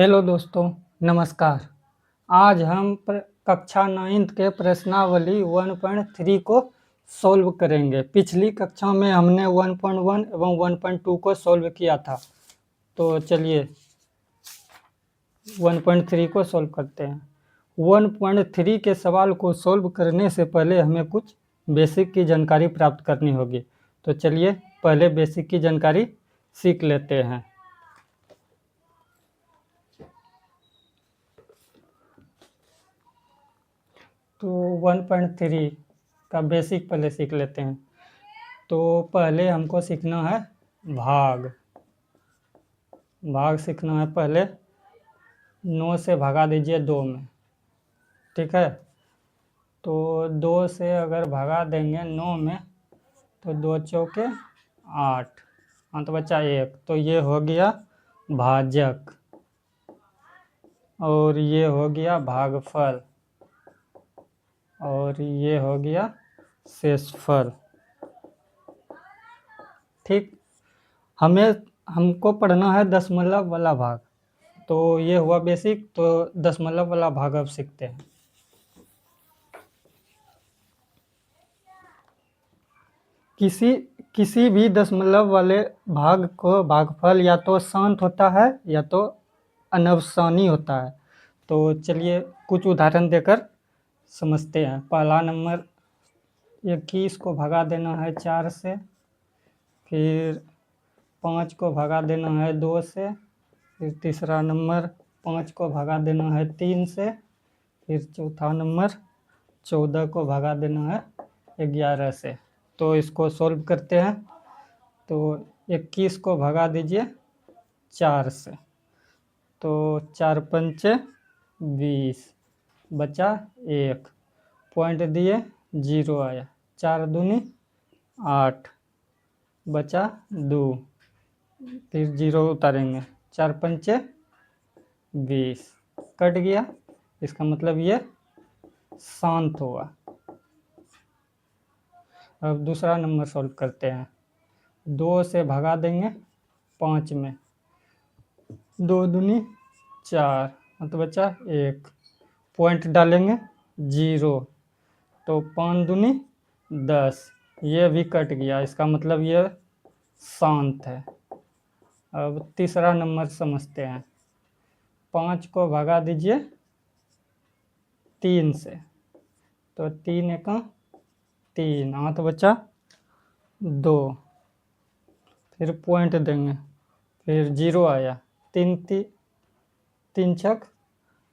Hello दोस्तों, नमस्कार। आज हम कक्षा 9th के प्रश्नावली 1.3 को सॉल्व करेंगे। पिछली कक्षा में हमने 1.1 एवं 1.2 को सॉल्व किया था, तो चलिए 1.3 को सॉल्व करते हैं। 1.3 के सवाल को सॉल्व करने से पहले हमें कुछ बेसिक की जानकारी प्राप्त करनी होगी, तो चलिए पहले बेसिक की जानकारी सीख लेते हैं। तो 1.3 का बेसिक पहले सीख लेते हैं। तो पहले हमको सीखना है भाग सीखना है। पहले 9 से भगा दीजिए 2 में, ठीक है। तो 2 से अगर भगा देंगे 9 में तो 2 चौके 8, अंत बचा 1, तो ये हो गया भाजक और ये हो गया भागफल और ये हो गया शेषफल। ठीक, हमको पढ़ना है दशमलव वाला भाग। तो ये हुआ बेसिक। तो दशमलव वाला भाग अब सीखते हैं। किसी भी दशमलव वाले भाग को भागफल या तो शांत होता है या तो अनवसानी होता है। तो चलिए कुछ उदाहरण देकर समझते हैं। पहला नंबर 21 को भगा देना है 4 से, फिर 5 को भगा देना है 2 से, फिर तीसरा नंबर 5 को भगा देना है 3 से, फिर चौथा नंबर 14 को भगा देना है 11 से। तो इसको सॉल्व करते हैं। तो 21 को भगा दीजिए 4 से, तो 4 पंचे 20, बचा 1, पॉइंट दिए 0 आया। 4 दूनी 8, बचा 2, फिर 0 उतारेंगे। 4 पंचे 20, कट गया। इसका मतलब ये शांत हुआ। अब दूसरा नंबर सॉल्व करते हैं। 2 से भगा देंगे 5 में, 2 दूनी 4, तो बचा 1, पॉइंट डालेंगे 0, तो 5 दूनी 10, ये भी कट गया। इसका मतलब ये शांत है। अब तीसरा नंबर समझते हैं। 5 को भगा दीजिए 3 से, तो 3 एका 3, हाथ बचा 2, फिर पॉइंट देंगे, फिर 0 आया। 3 छक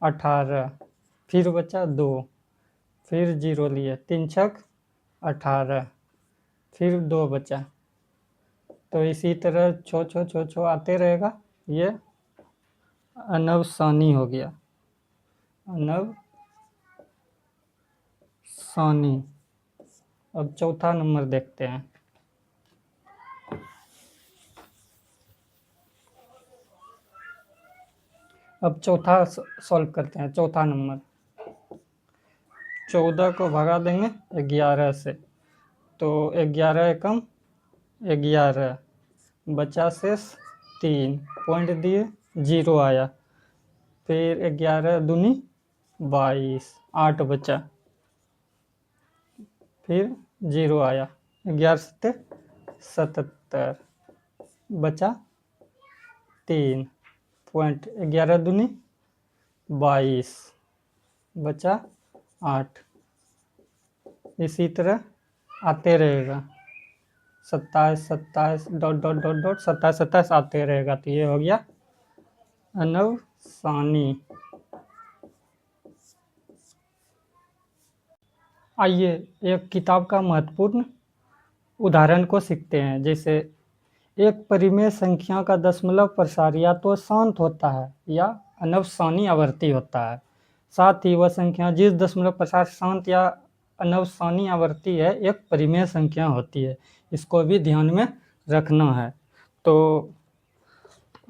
18, फिर बचा 2, फिर 0 लिए, 3 छक 18, फिर 2 बचा। तो इसी तरह छो आते रहेगा। ये अनवसानी हो गया, अनवसानी। अब चौथा नंबर देखते हैं। अब चौथा सॉल्व करते हैं। चौथा नंबर 14 को भगा देंगे 11 से, तो 11 एकम 11, बचा शेष 3, पॉइंट दिए 0 आया। फिर 11 दूनी 22, 8 बचा, फिर 0 आया। 11 सत्ते 77, बचा 3, पॉइंट 11 दूनी 22, बचा 8। इसी तरह आते रहेगा। 27 डॉट डॉट डॉट डॉट 27 आते रहेगा। तो ये हो गया अनवसानी। आइए एक किताब का महत्वपूर्ण उदाहरण को सीखते हैं। जैसे एक परिमेय संख्या का दशमलव प्रसार या तो शांत होता है या अनवसानी आवर्ती होता है। साथ ही वह संख्या जिस दशमलव प्रसार शांत या अनवसानी आवर्ती है एक परिमेय संख्या होती है। इसको भी ध्यान में रखना है। तो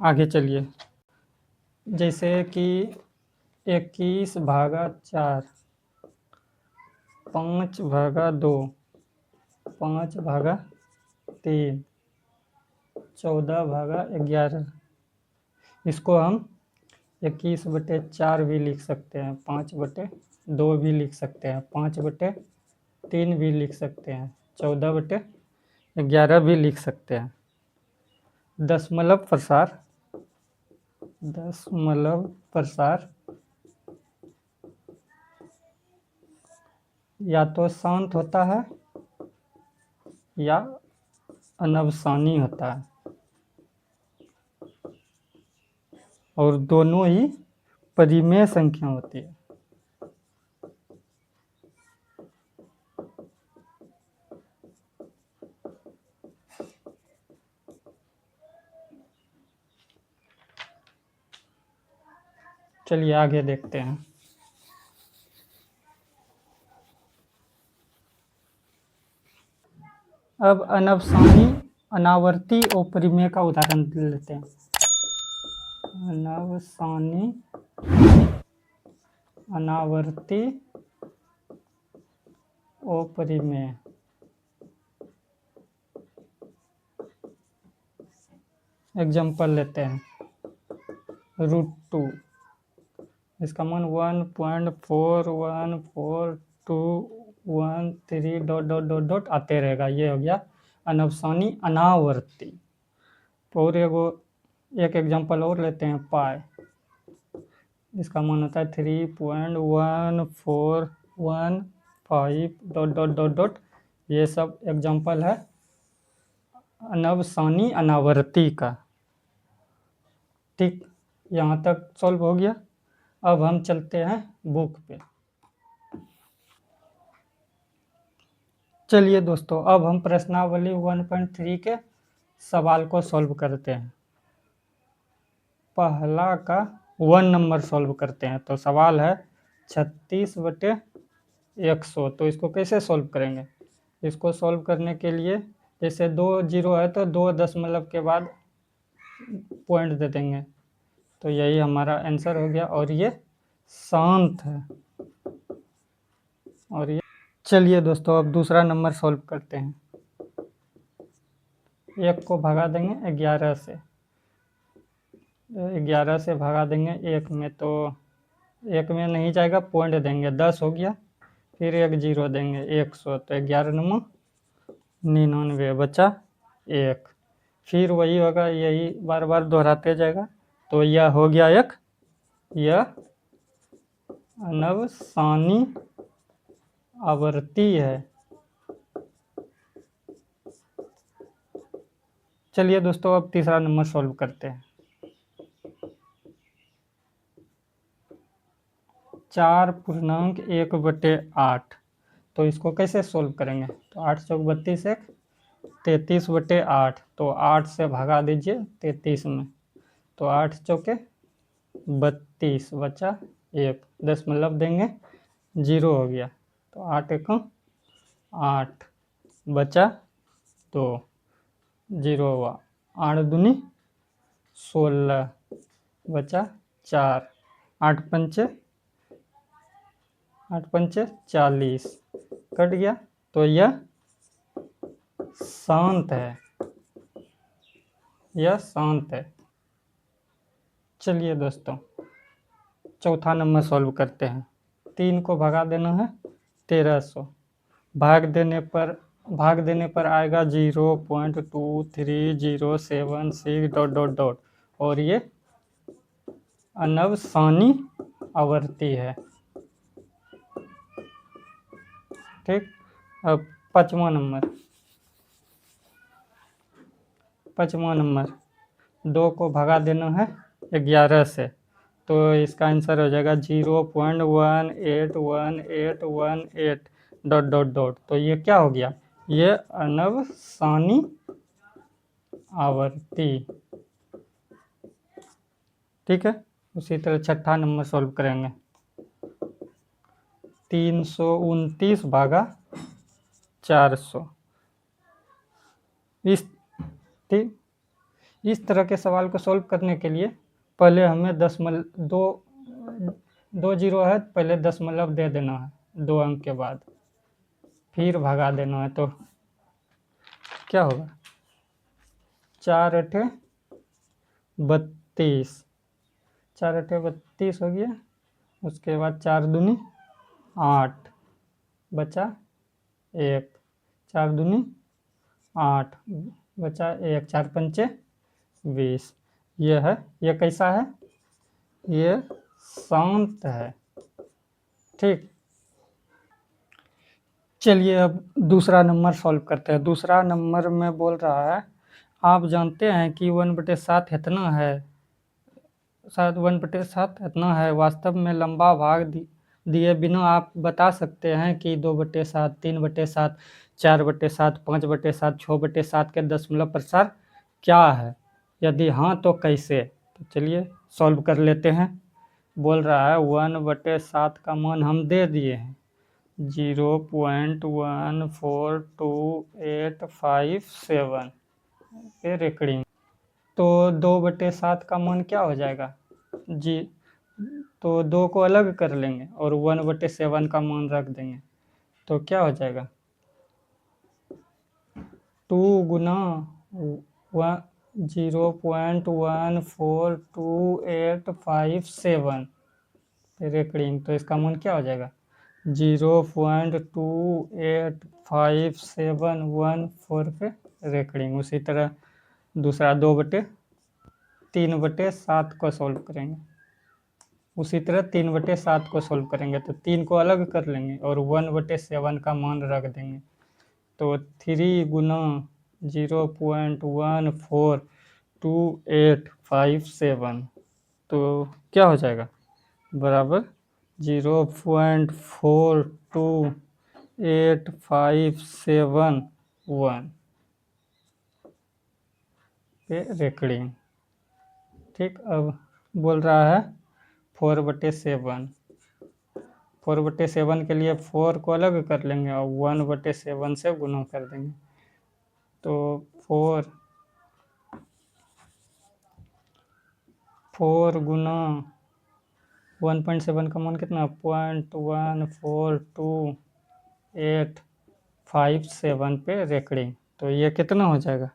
आगे चलिए। जैसे कि 21 भागा 4, 5 भागा 2, 5 भागा 3, 14 भागा 11, इसको हम 21/4 भी लिख सकते हैं, 5/2 भी लिख सकते हैं, 5/3 भी लिख सकते हैं, 14/11 भी लिख सकते हैं। दशमलव प्रसार, दशमलव प्रसार या तो शांत होता है या अनवसानी होता है, और दोनों ही परिमेय संख्या होती है। चलिए आगे देखते हैं। अब अनवसानी, अनावर्ती और परिमेय का उदाहरण लेते हैं। अनवसानी, अनावर्ती और परिमेय। एग्जाम्पल लेते हैं। √2, इसका मान 1.41421 आते रहेगा। ये हो गया अनवसानी अनावर्ती। और एक एग्जांपल और लेते हैं, पाई। इसका मान होता है 3.1415 ... ये सब एग्जांपल है अनवसानी अनावर्ती का। ठीक, यहाँ तक सॉल्व हो गया। अब हम चलते हैं बुक पे। चलिए दोस्तों, अब हम प्रश्नावली 1.3 के सवाल को सॉल्व करते हैं। पहला का 1 नंबर सॉल्व करते हैं। तो सवाल है 36/100। तो इसको कैसे सॉल्व करेंगे? इसको सॉल्व करने के लिए जैसे 2 जीरो है तो 2 दशमलव के बाद पॉइंट दे देंगे। तो यही हमारा आंसर हो गया, और ये शांत है। और ये, चलिए दोस्तों, अब दूसरा नंबर सॉल्व करते हैं। 1 को भगा देंगे 11 से, 11 से भगा देंगे 1 में, तो 1 में नहीं जाएगा, पॉइंट देंगे, 10 हो गया। फिर 1 जीरो देंगे 100, तो 11 9 99, बचा 1। फिर वही होगा, यही बार बार दोहराते जाएगा। तो यह हो गया एक, यह अनवसानी आवर्ती है। चलिए दोस्तों, अब तीसरा नंबर सॉल्व करते हैं। 4.1/8। तो इसको कैसे सोल्व करेंगे? तो 8 चौक 32, 1 33/8। तो 8 से भगा दीजिए 33 में, तो 8 चौके 32, बचा 1, दशमलव देंगे, 0 हो गया। तो 8 1 8, बचा 2, 0 हुआ। 8 दूनी 16, बचा 4, 8 पंचे 40, कट गया। तो यह शांत है, यह शांत है। चलिए दोस्तों, चौथा नंबर सॉल्व करते हैं। 3 को भगा देना है 1300। भाग देने पर आएगा 0.2307 और ये अनवसानी आवर्ती है। ठीक, अब पाँचवा नंबर 2 को भगा देना है 11 से, तो इसका आंसर हो जाएगा 0.18118 ... तो ये क्या हो गया? ये अनवसानी आवर्ती। ठीक है, उसी तरह छठा नंबर सॉल्व करेंगे। 329 भागा 400। इस तरह के सवाल को सॉल्व करने के लिए पहले हमें दो जीरो है, पहले दशमलव दे देना है 2 अंक के बाद, फिर भगा देना है। तो क्या होगा? 4 8 32, 4 अठे 32 हो गया। उसके बाद 4 दूनी 8, बचा 1, 4 दूनी 8, बचा 1, 4 पंचे 20। ये है, ये कैसा है? ये शांत है। ठीक, चलिए अब दूसरा नंबर सॉल्व करते हैं। दूसरा नंबर में बोल रहा है आप जानते हैं कि 1/7 इतना है, 1/7 इतना है। वास्तव में लंबा भाग दिए बिना आप बता सकते हैं कि 2/7, 3/7, 4/7, 5/7, 6/7 के दशमलव प्रसार क्या है? यदि हाँ तो कैसे? तो चलिए सॉल्व कर लेते हैं। बोल रहा है 1/7 का मान हम दे दिए हैं 0.14285 पे रेकड़िंग। तो 2/7 का मान क्या हो जाएगा जी? तो 2 को अलग कर लेंगे और 1/7 का मान रख देंगे। तो क्या हो जाएगा? 2 गुना 0.14285 रेकड़िंग। तो इसका मान क्या हो जाएगा? 0.28571 पे रेकड़िंग। उसी तरह दूसरा 3/7 को सॉल्व करेंगे। उसी तरह 3/7 को सॉल्व करेंगे तो 3 को अलग कर लेंगे और 1/7 का मान रख देंगे। तो 3 गुना 0.14285 तो क्या हो जाएगा? बराबर 0.42857 पे रेकड़िंग। ठीक, अब बोल रहा है 4/7। 4/7 के लिए 4 को अलग कर लेंगे और 1/7 से गुना कर देंगे। तो 4 गुना 1.7 का मान कितना? 0.14285 पे रेकड़िंग। तो ये कितना हो जाएगा?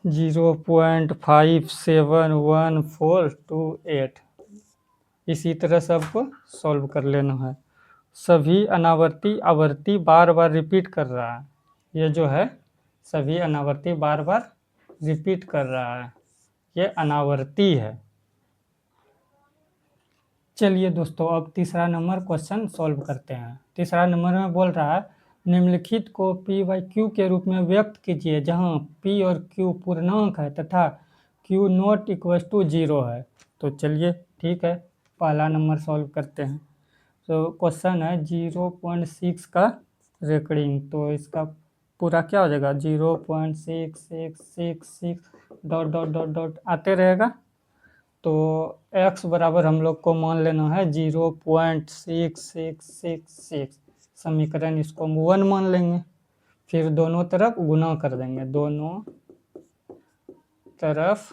0.571428। इसी तरह सबको सॉल्व कर लेना है। सभी अनावर्ती आवर्ती बार बार रिपीट कर रहा है। ये जो है सभी अनावर्ती बार बार रिपीट कर रहा है, ये अनावर्ती है। चलिए दोस्तों अब तीसरा नंबर क्वेश्चन सॉल्व करते हैं। तीसरा नंबर में बोल रहा है निम्नलिखित को p/q के रूप में व्यक्त कीजिए जहां p और q पूर्णांक है तथा q नॉट इक्वल टू 0 है। तो चलिए ठीक है, पहला नंबर सॉल्व करते हैं। तो क्वेश्चन है 0.6 का रेकड़िंग। तो इसका पूरा क्या हो जाएगा? 0.6666 डॉट डॉट डॉट डॉट आते रहेगा। तो x बराबर हम लोग को मान लेना है 0.6666। समीकरण इसको हम 1 मान लेंगे। फिर दोनों तरफ गुना कर देंगे, दोनों तरफ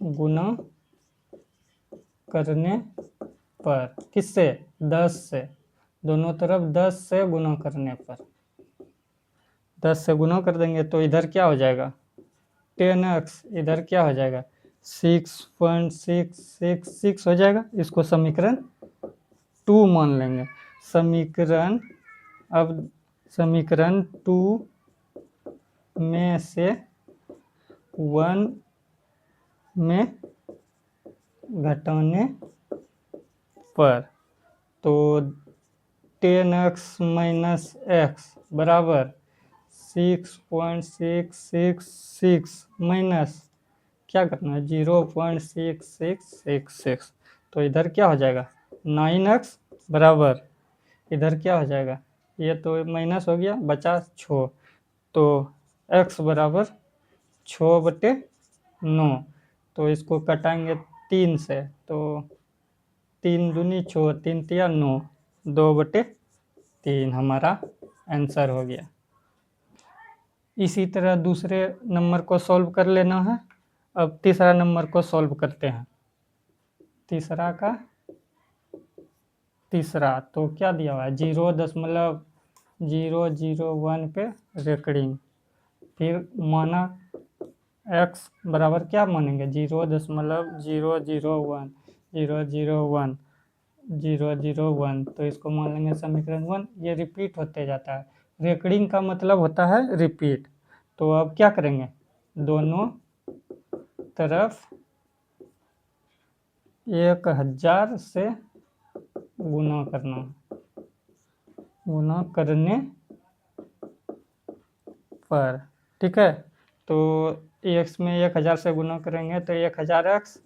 गुना करने पर किससे? 10 से। दोनों तरफ 10 से गुना करने पर 10 से गुना कर देंगे तो इधर क्या हो जाएगा? 10x। इधर क्या हो जाएगा? 6.666 हो जाएगा। इसको समीकरण 2 मान लेंगे। अब समीकरण 2 में से 1 में घटाने पर तो 10x माइनस x बराबर 6.666 माइनस क्या करना है? 0.6666। तो इधर क्या हो जाएगा? 9x बराबर इधर क्या हो जाएगा? ये तो माइनस हो गया, बचा 6। तो x बराबर 6/9। तो इसको कटाएंगे 3 से। तो 3 दूनी 6, 3 तिया 9, 2/3 हमारा आंसर हो गया। इसी तरह दूसरे नंबर को सॉल्व कर लेना है। अब तीसरा नंबर को सॉल्व करते हैं। तीसरा तो क्या दिया हुआ है? 0.001 पे रेकड़िंग। फिर माना एक्स बराबर क्या मानेंगे 0.001 001 001, तो इसको मान लेंगे समीकरण 1। ये रिपीट होते जाता है, रेकरिंग का मतलब होता है रिपीट। तो अब क्या करेंगे, दोनों तरफ 1000 से गुना करना, गुना करने पर, ठीक है। तो एक्स में 1000 से गुना करेंगे तो 1000x,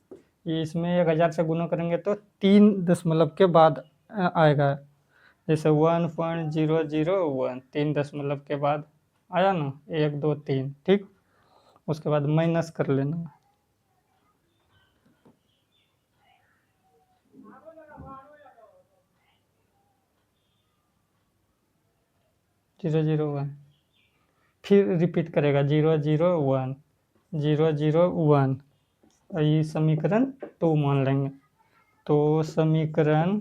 इसमें 1000 से गुना करेंगे तो 3 दशमलव के बाद आएगा, जैसे 1.001 3 दशमलव के बाद आया ना, 1 2 3, ठीक। उसके बाद माइनस कर लेना, जीरो जीरो वन, फिर रिपीट करेगा 001 001, ये समीकरण 2 मान लेंगे। तो समीकरण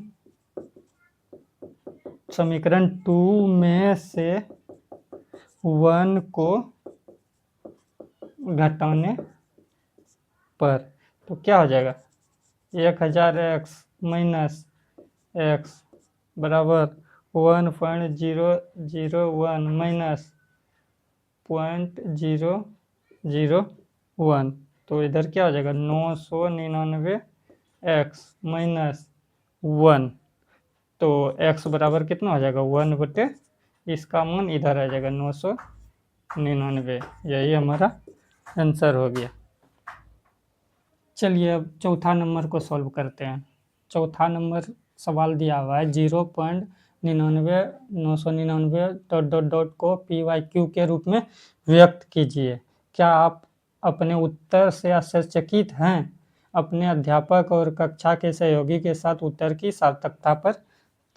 2 में से 1 को घटाने पर तो क्या हो जाएगा, 1000x माइनस एक्स बराबर 1.001 माइनस 0.001। तो इधर क्या हो जाएगा 999 एक्स माइनस 1। तो x बराबर कितना हो जाएगा 1/, इसका मान इधर आ जाएगा 999। यही हमारा आंसर हो गया। चलिए अब चौथा नंबर को सॉल्व करते हैं। चौथा नंबर सवाल दिया हुआ है 0.99 डॉट डॉट डॉट को PYQ के रूप में व्यक्त कीजिए। क्या आप अपने उत्तर से आश्चर्यचकित हैं? अपने अध्यापक और कक्षा के सहयोगी के साथ उत्तर की सार्थकता पर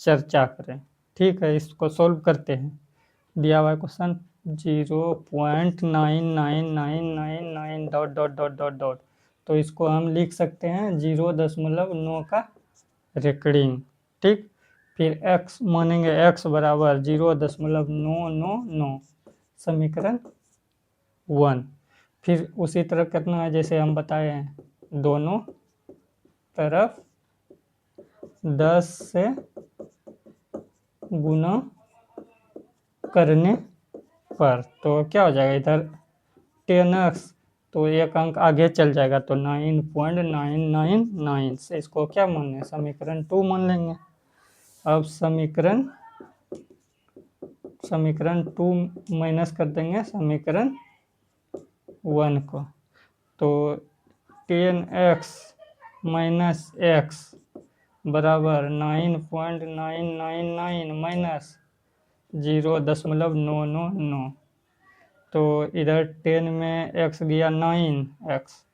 चर्चा करें। ठीक है, इसको सॉल्व करते हैं। दिया हुआ question 0.9999 dot dot dot dot dot, तो इसको हम लिख सकते हैं 0.9 का रेकरिंग, ठीक। फिर x मानेंगे, x बराबर 0.999, समीकरण 1। फिर उसी तरह करना है जैसे हम बताए हैं, दोनों तरफ 10 से गुना करने पर तो क्या हो जाएगा, इधर 10x, तो एक अंक आगे चल जाएगा तो 9.999 से इसको क्या माने, समीकरण 2 मान लेंगे। अब समीकरण 2 माइनस कर देंगे समीकरण 1 को, तो 10x माइनस x बराबर 9.999 माइनस 0.999। तो इधर 10 में x गया 9x,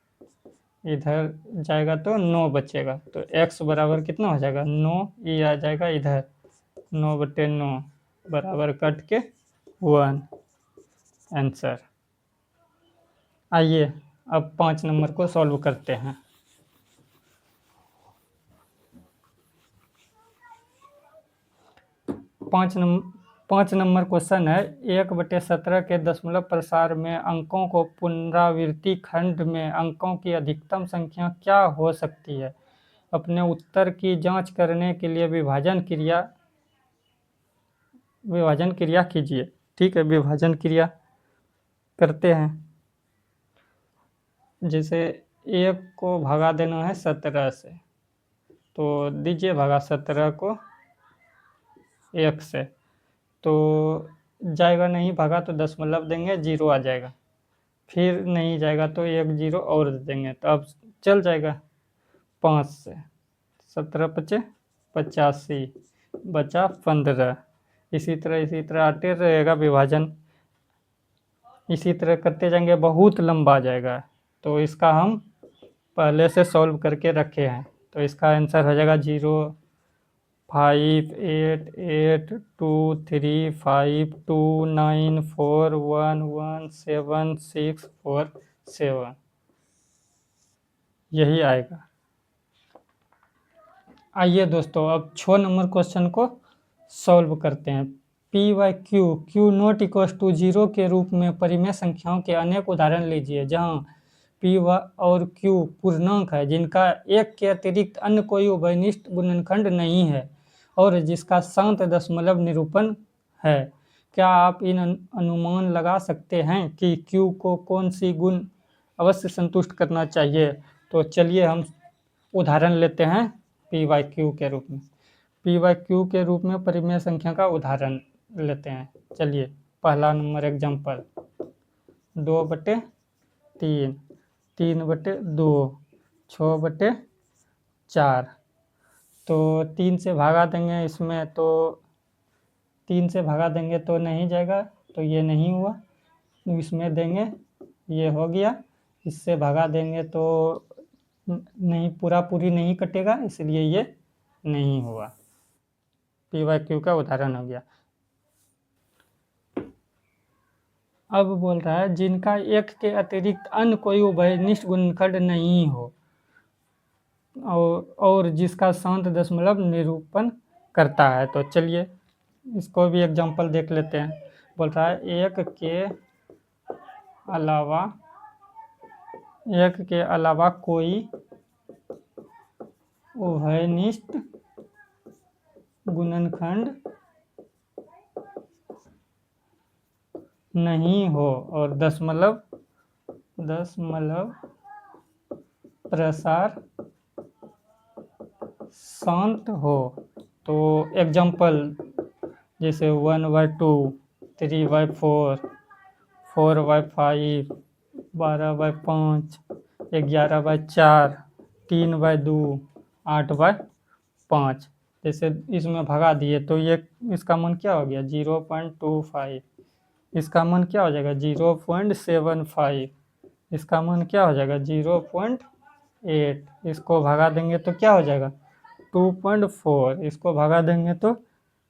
इधर जाएगा तो 9 बचेगा, तो x बराबर कितना हो जाएगा 9, ये आ जाएगा इधर 9/9 बराबर कट के 1, आंसर। आइए अब 5 नंबर को सॉल्व करते हैं। 5 नंबर क्वेश्चन है, 1/17 के दशमलव प्रसार में अंकों को पुनरावृत्ति खंड में अंकों की अधिकतम संख्या क्या हो सकती है? अपने उत्तर की जांच करने के लिए विभाजन क्रिया कीजिए। ठीक है, विभाजन क्रिया करते हैं। जैसे 1 को भगा देना है 17 से, तो दीजिए भगा 17 को 1 से, तो जाएगा नहीं, भगा तो दशमलव देंगे 0 आ जाएगा, फिर नहीं जाएगा तो 1 0 और दे देंगे, तो अब चल जाएगा 5 से, 17 × 5 = 85, बचा 15। इसी तरह आते रहेगा विभाजन, इसी तरह करते जाएंगे, बहुत लंबा जाएगा। तो इसका हम पहले से सॉल्व करके रखे हैं, तो इसका आंसर हो जाएगा 058823529411767, यही आएगा। आइए दोस्तों अब 6 नंबर क्वेश्चन को सॉल्व करते हैं। P by Q Q not equal to 0 के रूप में परिमेय संख्याओं के अनेक उदाहरण लीजिए जहां पी और क्यू पूर्णांक है जिनका एक के अतिरिक्त अन्य कोई उभयनिष्ठ गुणनखंड नहीं है और जिसका शांत दशमलव निरूपण है। क्या आप इन अनुमान लगा सकते हैं कि क्यू को कौन सी गुण अवश्य संतुष्ट करना चाहिए? तो चलिए हम उदाहरण लेते हैं पी बाई क्यू के रूप में। पी बाई क्यू के रूप में परिमेय संख्या का उदाहरण लेते हैं। चलिए पहला नंबर एग्जाम्पल 2/3, 3/2, 6/4। तो 3 से भागा देंगे इसमें तो 3 से भागा देंगे तो नहीं जाएगा, तो ये नहीं हुआ। इसमें देंगे ये हो गया, इससे भगा देंगे तो नहीं, पूरी नहीं कटेगा, इसलिए ये नहीं हुआ। पी बाई क्यू का उदाहरण हो गया। अब बोल रहा है जिनका एक के अतिरिक्त अन्य कोई उभयनिष्ठ गुणनखंड नहीं हो और जिसका शांत दशमलव निरूपण करता है। तो चलिए इसको भी एग्जांपल देख लेते हैं। बोल रहा है एक के अलावा कोई उभयनिष्ठ गुणनखंड नहीं हो और दशमलव प्रसार शांत हो। तो एग्जांपल जैसे 1/2, 3/4, 4/5, 12/5, 11/4, 3/2, 8/5। जैसे इसमें भगा दिए तो ये इसका मान क्या हो गया 0.25, इसका मान क्या हो जाएगा 0.75, इसका मान क्या हो जाएगा 0.8, इसको भगा देंगे तो क्या हो जाएगा 2.4, इसको भगा देंगे तो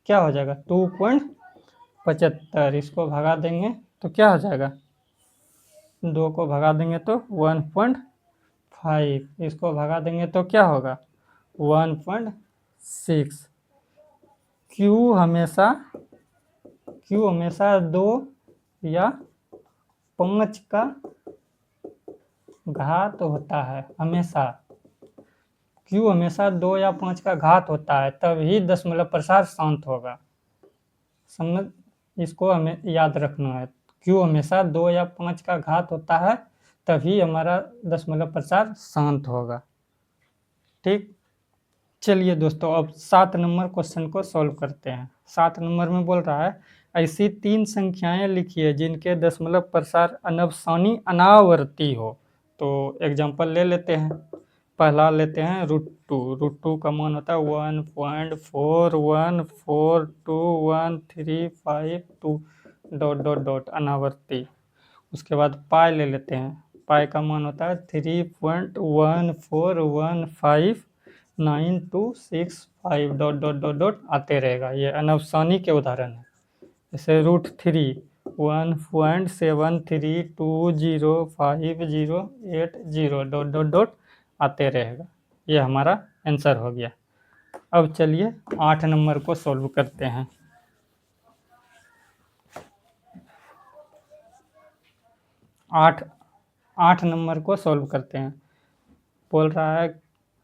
क्या हो जाएगा 2.75, इसको भगा देंगे तो क्या हो जाएगा 2 को भगा देंगे तो 1.5, इसको भगा देंगे तो क्या होगा 1.6। क्यू हमेशा 2 या 5 का घात होता है। क्यू हमेशा 2 या 5 का घात होता है तभी दशमलव प्रसार शांत होगा। समझ, इसको हमें याद रखना है। क्यू हमेशा 2 या 5 का घात होता है तभी हमारा दशमलव प्रसार शांत होगा। ठीक, चलिए दोस्तों अब 7 नंबर क्वेश्चन को सॉल्व करते हैं। 7 नंबर में बोल रहा है ऐसी 3 संख्याएं लिखिए जिनके दशमलव प्रसार अनवसानी अनावर्ती हो। तो एग्जांपल ले लेते हैं। पहला लेते हैं √2 का मान होता है 1.41421352 ... उसके बाद पाई ले लेते हैं। पाई का मान होता है 3.1415925 ... आते रहेगा। ये अनवसानी के उदाहरण है। जैसे √3 1.73205080 ... आते रहेगा। ये हमारा आंसर हो गया। अब चलिए 8 नंबर को सॉल्व करते हैं। 8 नंबर को सॉल्व करते हैं। बोल रहा है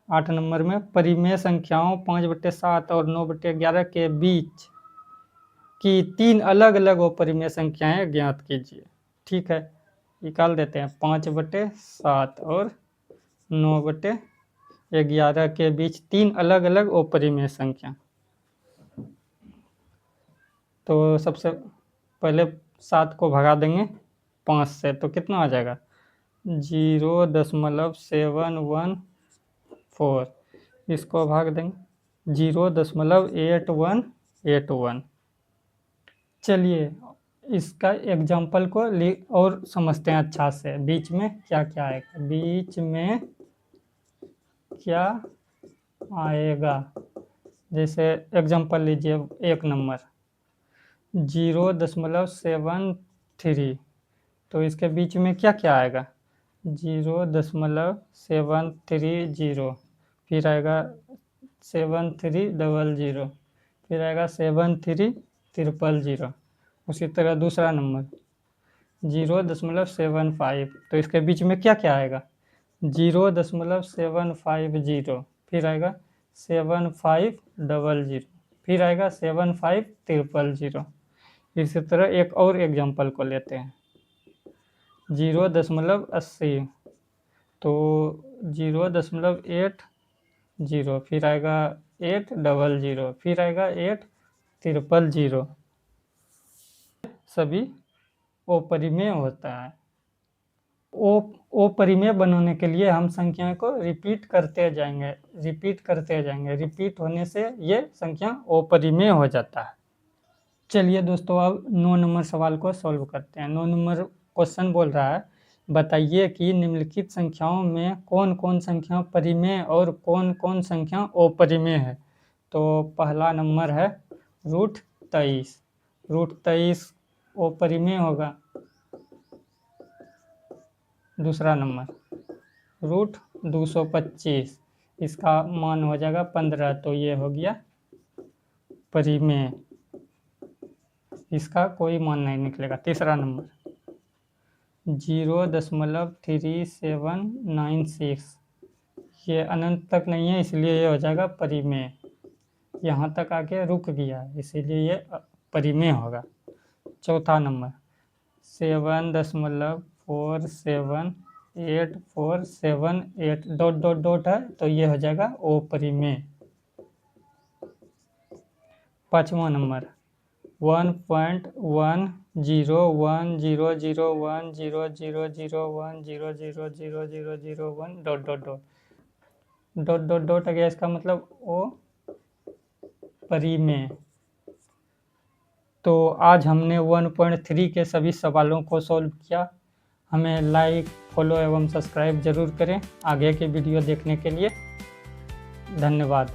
8 नंबर में परिमेय संख्याओं 5/7 और 9/11 के बीच की 3 अलग अलग अपरिमेय संख्याएं ज्ञात कीजिए। ठीक है, निकाल देते हैं। 5/7 और 9/11 के बीच 3 अलग अलग अपरिमेय संख्या। तो सबसे पहले 7 को भगा देंगे 5 से तो कितना आ जाएगा 0.714। इसको भाग देंगे 0.8181। चलिए इसका एग्जाम्पल को और समझते हैं अच्छा से। बीच में क्या क्या आएगा, बीच में क्या आएगा। जैसे एग्जाम्पल लीजिए 1 नंबर 0.73, तो इसके बीच में क्या क्या आएगा 0.730, फिर आएगा 7300, फिर आएगा 7300, 000। उसी तरह दूसरा नंबर 0.75, तो इसके बीच में क्या क्या आएगा? 0.750, फिर आएगा 7500, फिर आएगा 75300। इसी तरह एक और एग्जांपल को लेते हैं, 0.80, तो 0.80, फिर आएगा 800, फिर आएगा 8300। सभी अपरिमेय होता है। अपरिमेय बनाने के लिए हम संख्या को रिपीट करते जाएंगे, रिपीट होने से ये संख्या अपरिमेय हो जाता है। चलिए दोस्तों, अब 9 नंबर सवाल को सॉल्व करते हैं। 9 नंबर क्वेश्चन बोल रहा है, बताइए कि निम्नलिखित संख्याओं में कौन कौन संख्या परिमेय और कौन कौन संख्या अपरिमेय है। तो पहला नंबर है √23। √23 अपरिमेय होगा। दूसरा नंबर √225, इसका मान हो जाएगा 15, तो ये हो गया परिमेय, इसका कोई मान नहीं निकलेगा। तीसरा नंबर 0.3796, ये अनंत तक नहीं है, इसलिए ये हो जाएगा परिमेय। यहाँ तक आके रुक गया, इसीलिए ये परिमेय होगा। चौथा नंबर 7.478478 डॉट डॉट डॉट है, तो ये हो जाएगा अपरिमेय। पाँचवा number 1.100100100010000001 dot dot dot dot dot dot आ गया, इसका मतलब ओ परिमेय। तो आज हमने 1.3 के सभी सवालों को सॉल्व किया। हमें लाइक, फॉलो एवं सब्सक्राइब जरूर करें आगे के वीडियो देखने के लिए। धन्यवाद।